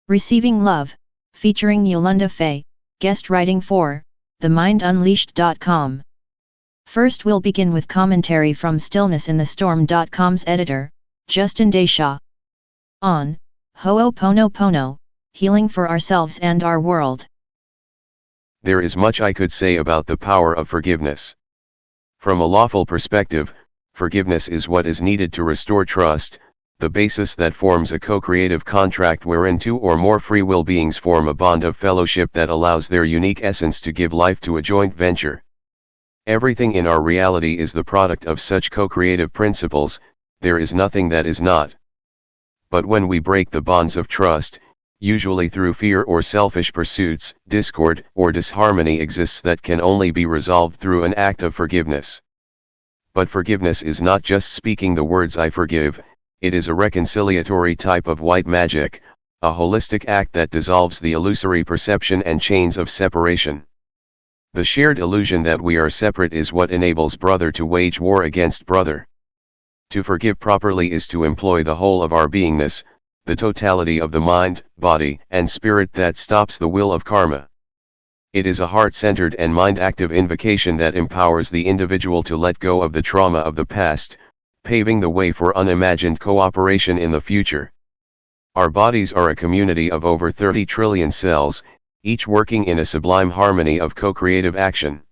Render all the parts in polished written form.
Receiving Love, featuring Ulonda Faye, guest writing for TheMindUnleashed.com. First we'll begin with commentary from StillnessInTheStorm.com's editor, Justin Deshaw. On Ho'oponopono, healing for ourselves and our world. There is much I could say about the power of forgiveness. From a lawful perspective, forgiveness is what is needed to restore trust, the basis that forms a co-creative contract wherein two or more free will beings form a bond of fellowship that allows their unique essence to give life to a joint venture. Everything in our reality is the product of such co-creative principles, there is nothing that is not. But when we break the bonds of trust, usually through fear or selfish pursuits, discord or disharmony exists that can only be resolved through an act of forgiveness. But forgiveness is not just speaking the words "I forgive," it is a reconciliatory type of white magic, a holistic act that dissolves the illusory perception and chains of separation. The shared illusion that we are separate is what enables brother to wage war against brother. To forgive properly is to employ the whole of our beingness, the totality of the mind, body, and spirit that stops the will of karma. It is a heart-centered and mind-active invocation that empowers the individual to let go of the trauma of the past, paving the way for unimagined cooperation in the future. Our bodies are a community of over 30 trillion cells, each working in a sublime harmony of co-creative action.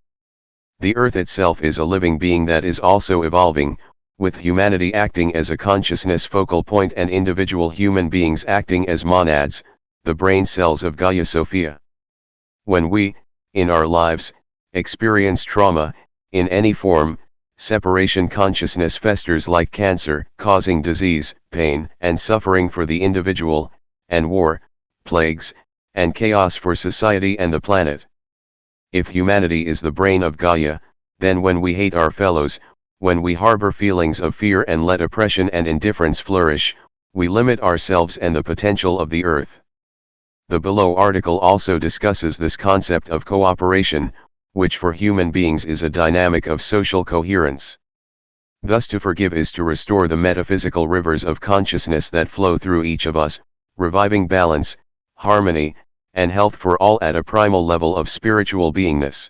The earth itself is a living being that is also evolving, with humanity acting as a consciousness focal point and individual human beings acting as monads, the brain cells of Gaia Sophia. When we, in our lives, experience trauma, in any form, separation consciousness festers like cancer, causing disease, pain, and suffering for the individual, and war, plagues, and chaos for society and the planet. If humanity is the brain of Gaia, then when we hate our fellows, when we harbor feelings of fear and let oppression and indifference flourish, we limit ourselves and the potential of the earth. The below article also discusses this concept of cooperation, which for human beings is a dynamic of social coherence. Thus to forgive is to restore the metaphysical rivers of consciousness that flow through each of us, reviving balance, harmony, and health for all at a primal level of spiritual beingness.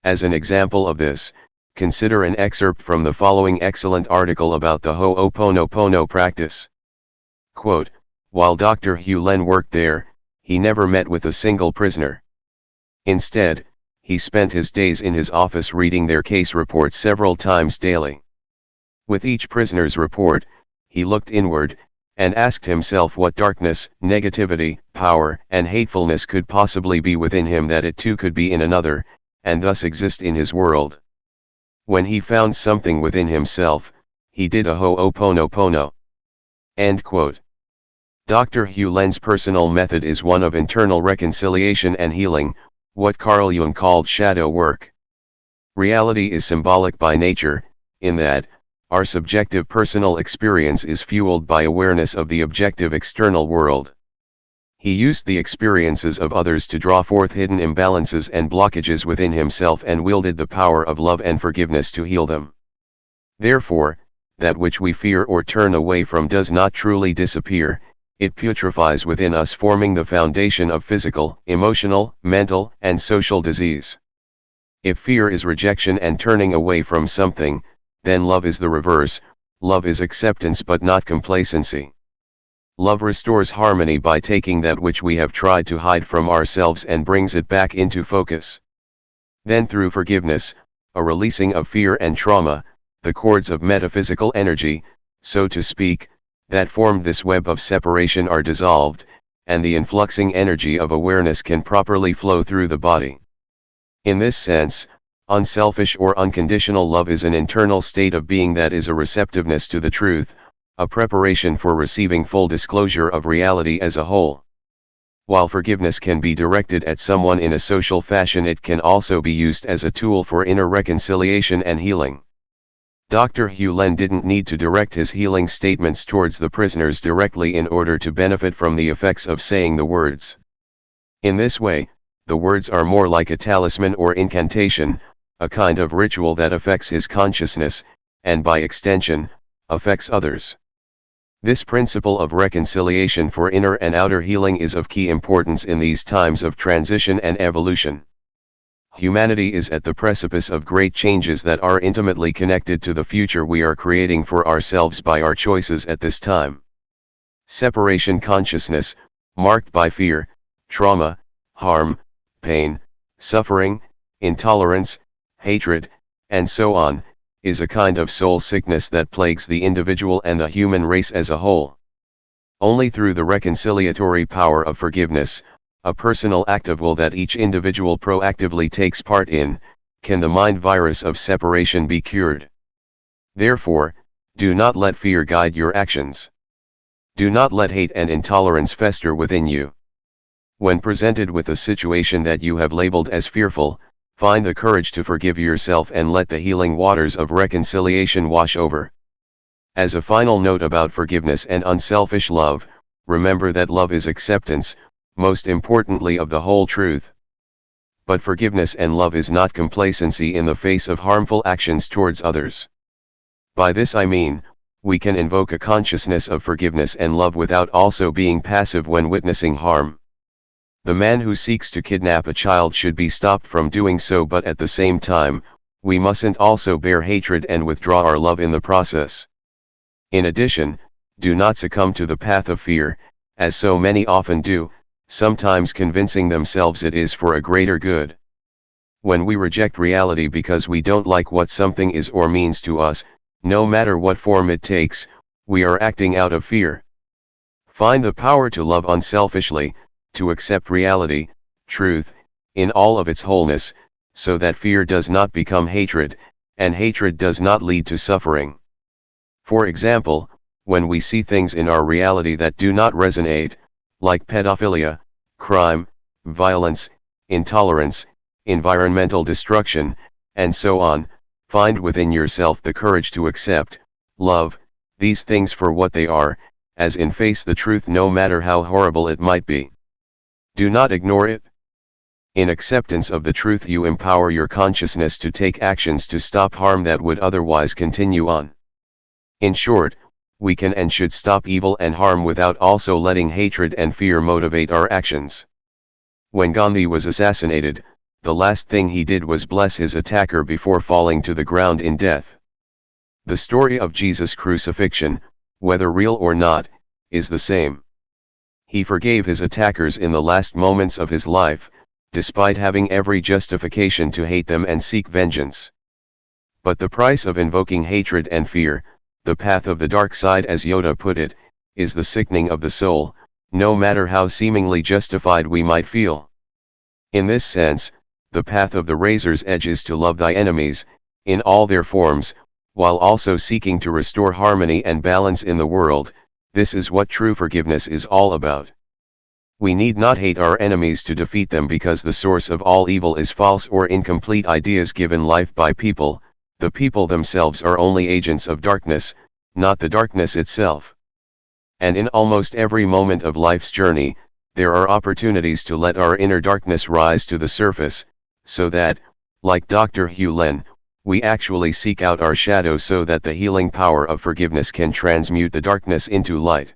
As an example of this, consider an excerpt from the following excellent article about the Ho'oponopono practice. Quote, "While Dr. Hugh Len worked there, he never met with a single prisoner. Instead, he spent his days in his office reading their case reports several times daily. With each prisoner's report, he looked inward, and asked himself what darkness, negativity, power, and hatefulness could possibly be within him that it too could be in another, and thus exist in his world. When he found something within himself, he did a Ho'oponopono." End quote. Dr. Hugh Len's personal method is one of internal reconciliation and healing, what Carl Jung called shadow work. Reality is symbolic by nature, in that, our subjective personal experience is fueled by awareness of the objective external world. He used the experiences of others to draw forth hidden imbalances and blockages within himself and wielded the power of love and forgiveness to heal them. Therefore, that which we fear or turn away from does not truly disappear, it putrefies within us, forming the foundation of physical, emotional, mental, and social disease. If fear is rejection and turning away from something, then love is the reverse. Love is acceptance but not complacency. Love restores harmony by taking that which we have tried to hide from ourselves and brings it back into focus. Then through forgiveness, a releasing of fear and trauma, the cords of metaphysical energy, so to speak, that formed this web of separation are dissolved, and the influxing energy of awareness can properly flow through the body. In this sense, unselfish or unconditional love is an internal state of being that is a receptiveness to the truth, a preparation for receiving full disclosure of reality as a whole. While forgiveness can be directed at someone in a social fashion, it can also be used as a tool for inner reconciliation and healing. Dr. Hugh Len didn't need to direct his healing statements towards the prisoners directly in order to benefit from the effects of saying the words. In this way, the words are more like a talisman or incantation, a kind of ritual that affects his consciousness, and by extension, affects others. This principle of reconciliation for inner and outer healing is of key importance in these times of transition and evolution. Humanity is at the precipice of great changes that are intimately connected to the future we are creating for ourselves by our choices at this time. Separation consciousness, marked by fear, trauma, harm, pain, suffering, intolerance, hatred, and so on, is a kind of soul sickness that plagues the individual and the human race as a whole. Only through the reconciliatory power of forgiveness, a personal act of will that each individual proactively takes part in, can the mind virus of separation be cured. Therefore, do not let fear guide your actions. Do not let hate and intolerance fester within you. When presented with a situation that you have labeled as fearful, find the courage to forgive yourself and let the healing waters of reconciliation wash over. As a final note about forgiveness and unselfish love, remember that love is acceptance, most importantly of the whole truth. But forgiveness and love is not complacency in the face of harmful actions towards others. By this I mean, we can invoke a consciousness of forgiveness and love without also being passive when witnessing harm. The man who seeks to kidnap a child should be stopped from doing so, but at the same time, we mustn't also bear hatred and withdraw our love in the process. In addition, do not succumb to the path of fear, as so many often do, sometimes convincing themselves it is for a greater good. When we reject reality because we don't like what something is or means to us, no matter what form it takes, we are acting out of fear. Find the power to love unselfishly, to accept reality, truth, in all of its wholeness, so that fear does not become hatred, and hatred does not lead to suffering. For example, when we see things in our reality that do not resonate, like pedophilia, crime, violence, intolerance, environmental destruction, and so on, find within yourself the courage to accept, love, these things for what they are, as in face the truth no matter how horrible it might be. Do not ignore it. In acceptance of the truth you empower your consciousness to take actions to stop harm that would otherwise continue on. In short, we can and should stop evil and harm without also letting hatred and fear motivate our actions. When Gandhi was assassinated, the last thing he did was bless his attacker before falling to the ground in death. The story of Jesus' crucifixion, whether real or not, is the same. He forgave his attackers in the last moments of his life, despite having every justification to hate them and seek vengeance. But the price of invoking hatred and fear, the path of the dark side as Yoda put it, is the sickening of the soul, no matter how seemingly justified we might feel. In this sense, the path of the razor's edge is to love thy enemies, in all their forms, while also seeking to restore harmony and balance in the world. This is what true forgiveness is all about. We need not hate our enemies to defeat them, because the source of all evil is false or incomplete ideas given life by people. The people themselves are only agents of darkness, not the darkness itself. And in almost every moment of life's journey, there are opportunities to let our inner darkness rise to the surface, so that, like Dr. Hugh Len, we actually seek out our shadow so that the healing power of forgiveness can transmute the darkness into light.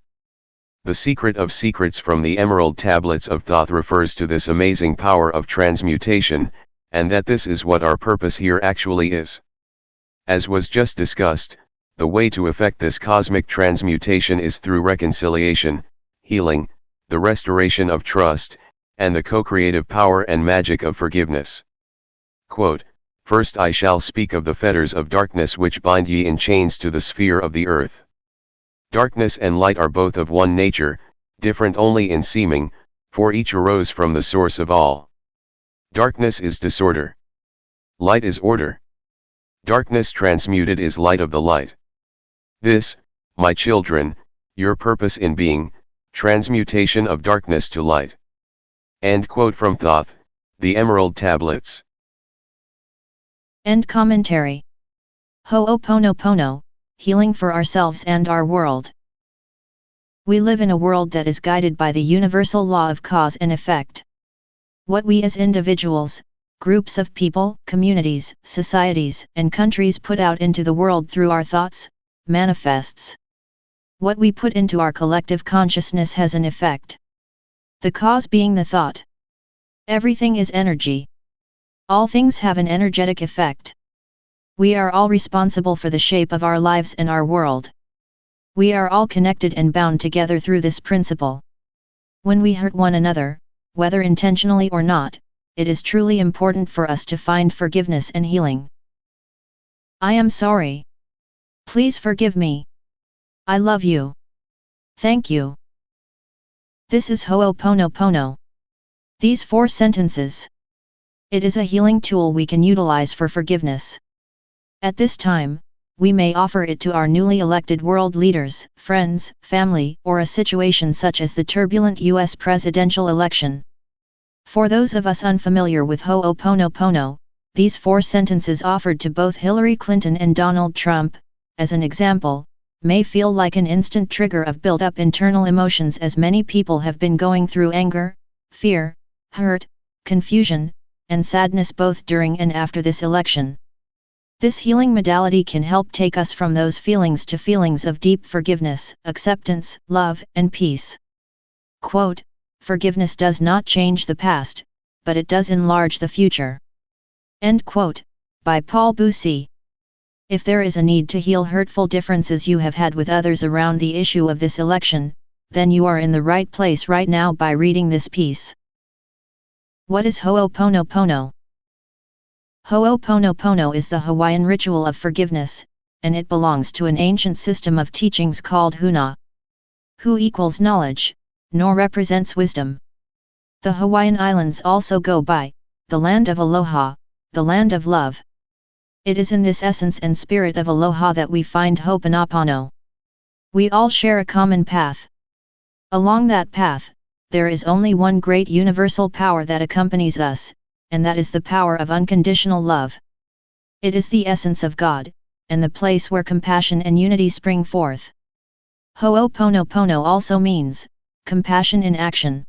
The secret of secrets from the Emerald Tablets of Thoth refers to this amazing power of transmutation, and that this is what our purpose here actually is. As was just discussed, the way to effect this cosmic transmutation is through reconciliation, healing, the restoration of trust, and the co-creative power and magic of forgiveness. Quote, "First I shall speak of the fetters of darkness which bind ye in chains to the sphere of the earth. Darkness and light are both of one nature, different only in seeming, for each arose from the source of all. Darkness is disorder. Light is order. Darkness transmuted is light of the light. This, my children, your purpose in being, transmutation of darkness to light." End quote from Thoth, the Emerald Tablets. End commentary. Ho'oponopono, healing for ourselves and our world. We live in a world that is guided by the universal law of cause and effect. What we as individuals, groups of people, communities, societies, and countries put out into the world through our thoughts, manifests. What we put into our collective consciousness has an effect. The cause being the thought. Everything is energy. All things have an energetic effect. We are all responsible for the shape of our lives and our world. We are all connected and bound together through this principle. When we hurt one another, whether intentionally or not, it is truly important for us to find forgiveness and healing. I am sorry. Please forgive me. I love you. Thank you. This is Ho'oponopono. These 4 sentences. It is a healing tool we can utilize for forgiveness. At this time, we may offer it to our newly elected world leaders, friends, family, or a situation such as the turbulent U.S. presidential election. For those of us unfamiliar with Ho'oponopono, these 4 sentences offered to both Hillary Clinton and Donald Trump, as an example, may feel like an instant trigger of built-up internal emotions, as many people have been going through anger, fear, hurt, confusion, and sadness both during and after this election. This healing modality can help take us from those feelings to feelings of deep forgiveness, acceptance, love, and peace. Quote, "Forgiveness does not change the past, but it does enlarge the future." End quote, by Paul Busey. If there is a need to heal hurtful differences you have had with others around the issue of this election, then you are in the right place right now by reading this piece. What is Ho'oponopono? Ho'oponopono is the Hawaiian ritual of forgiveness, and it belongs to an ancient system of teachings called Huna. Hu equals knowledge, nor represents wisdom. The Hawaiian Islands also go by the land of aloha, the land of love. It is in this essence and spirit of aloha that we find Ho'oponopono. We all share a common path. Along that path, there is only one great universal power that accompanies us, and that is the power of unconditional love. It is the essence of God, and the place where compassion and unity spring forth. Ho'oponopono also means compassion in action.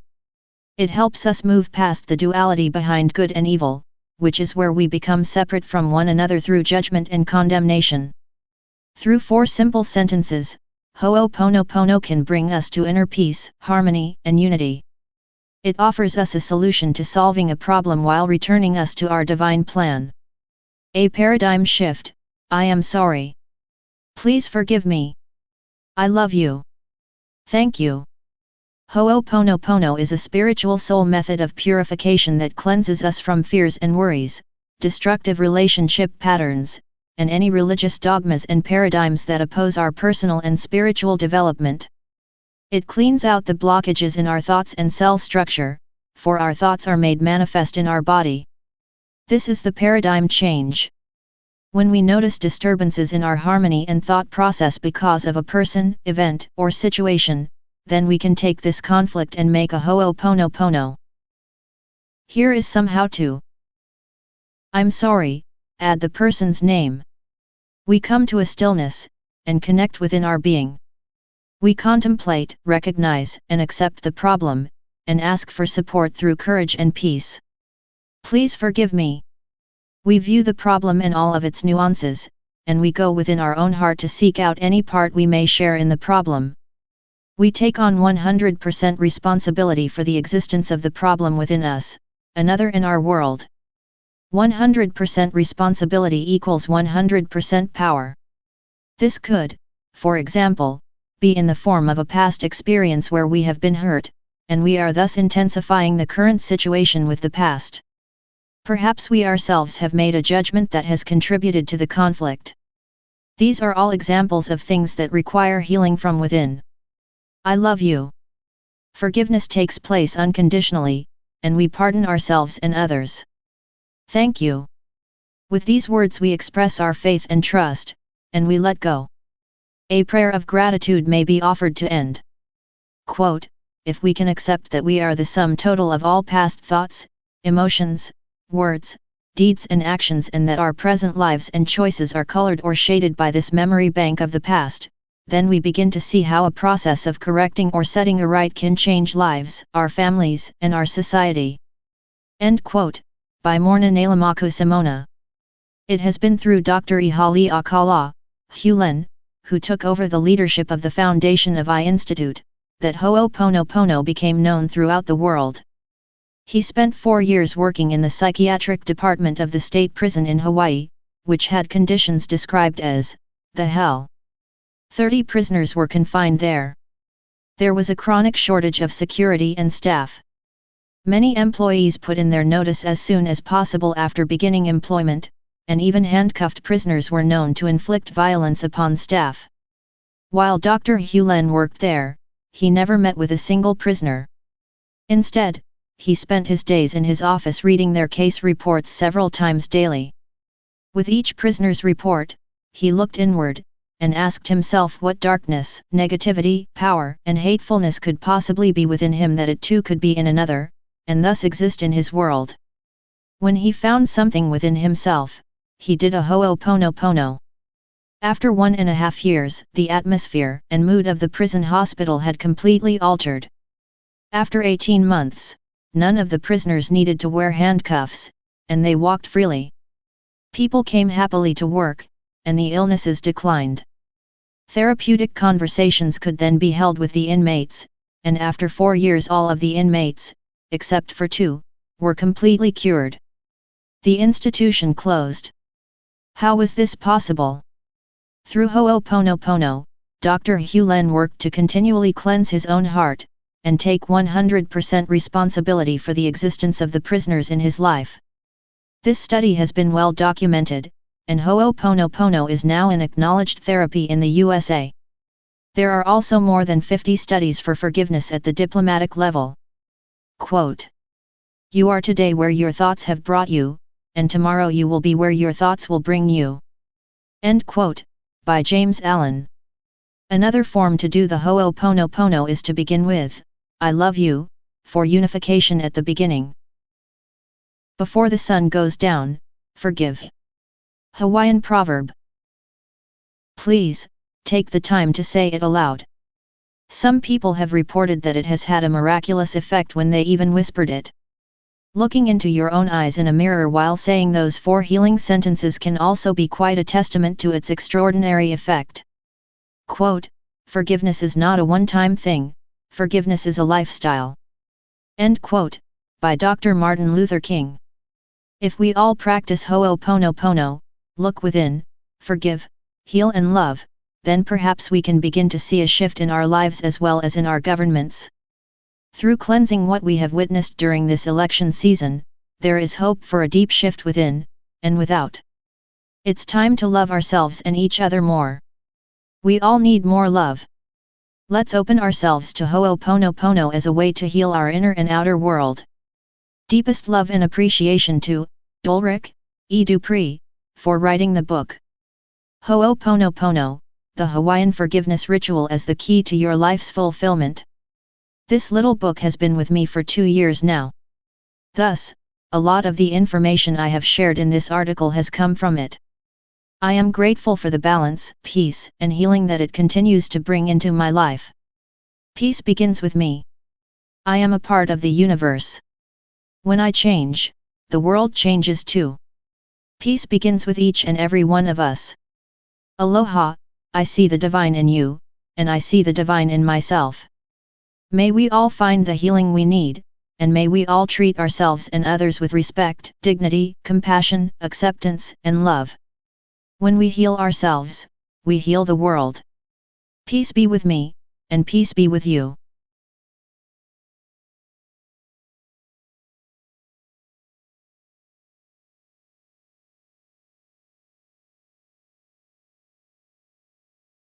It helps us move past the duality behind good and evil, which is where we become separate from one another through judgment and condemnation. Through 4 simple sentences, Ho'oponopono can bring us to inner peace, harmony, and unity. It offers us a solution to solving a problem while returning us to our divine plan. A paradigm shift. I am sorry. Please forgive me. I love you. Thank you. Ho'oponopono is a spiritual soul method of purification that cleanses us from fears and worries, destructive relationship patterns, and any religious dogmas and paradigms that oppose our personal and spiritual development. It cleans out the blockages in our thoughts and cell structure, for our thoughts are made manifest in our body. This is the paradigm change. When we notice disturbances in our harmony and thought process because of a person, event, or situation, then we can take this conflict and make a Ho'oponopono. Here is some how-to. I'm sorry, add the person's name. We come to a stillness, and connect within our being. We contemplate, recognize, and accept the problem, and ask for support through courage and peace. Please forgive me. We view the problem and all of its nuances, and we go within our own heart to seek out any part we may share in the problem. We take on 100% responsibility for the existence of the problem within us, another in our world. 100% responsibility equals 100% power. This could, for example, be in the form of a past experience where we have been hurt, and we are thus intensifying the current situation with the past. Perhaps we ourselves have made a judgment that has contributed to the conflict. These are all examples of things that require healing from within. I love you. Forgiveness takes place unconditionally, and we pardon ourselves and others. Thank you. With these words we express our faith and trust, and we let go. A prayer of gratitude may be offered to end. Quote, if we can accept that we are the sum total of all past thoughts, emotions, words, deeds and actions, and that our present lives and choices are colored or shaded by this memory bank of the past, then we begin to see how a process of correcting or setting a right can change lives, our families, and our society. End quote, by Morna Nalamaku Simona. It has been through Dr. Ihali Akala, Hulen, who took over the leadership of the foundation of I Institute, that Ho'oponopono became known throughout the world. He spent 4 years working in the psychiatric department of the state prison in Hawaii, which had conditions described as the hell. 30 prisoners were confined there. There was a chronic shortage of security and staff. Many employees put in their notice as soon as possible after beginning employment, and even handcuffed prisoners were known to inflict violence upon staff. While Dr. Hulen worked there, he never met with a single prisoner. Instead, he spent his days in his office reading their case reports several times daily. With each prisoner's report, he looked inward, and asked himself what darkness, negativity, power, and hatefulness could possibly be within him that it too could be in another, and thus exist in his world. When he found something within himself, he did a Ho'oponopono. After 1.5 years, the atmosphere and mood of the prison hospital had completely altered. After 18 months, none of the prisoners needed to wear handcuffs, and they walked freely. People came happily to work, and the illnesses declined. Therapeutic conversations could then be held with the inmates, and after 4 years all of the inmates, except for 2, were completely cured. The institution closed. How was this possible? Through Ho'oponopono, Dr. Hulen worked to continually cleanse his own heart, and take 100% responsibility for the existence of the prisoners in his life. This study has been well documented, and Ho'oponopono is now an acknowledged therapy in the USA. There are also more than 50 studies for forgiveness at the diplomatic level. Quote, "You are today where your thoughts have brought you, and tomorrow you will be where your thoughts will bring you." End quote, by James Allen. Another form to do the Ho'oponopono is to begin with, "I love you," for unification at the beginning. Before the sun goes down, forgive. Hawaiian proverb. Please, take the time to say it aloud. Some people have reported that it has had a miraculous effect when they even whispered it. Looking into your own eyes in a mirror while saying those 4 healing sentences can also be quite a testament to its extraordinary effect. Quote, "Forgiveness is not a one-time thing, forgiveness is a lifestyle." End quote, by Dr. Martin Luther King. If we all practice Ho'oponopono, look within, forgive, heal and love, then perhaps we can begin to see a shift in our lives as well as in our governments. Through cleansing what we have witnessed during this election season, there is hope for a deep shift within, and without. It's time to love ourselves and each other more. We all need more love. Let's open ourselves to Ho'oponopono as a way to heal our inner and outer world. Deepest love and appreciation to Ulrich E. Dupree, for writing the book Ho'oponopono, the Hawaiian Forgiveness Ritual as the Key to Your Life's Fulfillment. This little book has been with me for 2 years now. Thus, a lot of the information I have shared in this article has come from it. I am grateful for the balance, peace, and healing that it continues to bring into my life. Peace begins with me. I am a part of the universe. When I change, the world changes too. Peace begins with each and every one of us. Aloha, I see the divine in you, and I see the divine in myself. May we all find the healing we need, and may we all treat ourselves and others with respect, dignity, compassion, acceptance, and love. When we heal ourselves, we heal the world. Peace be with me, and peace be with you.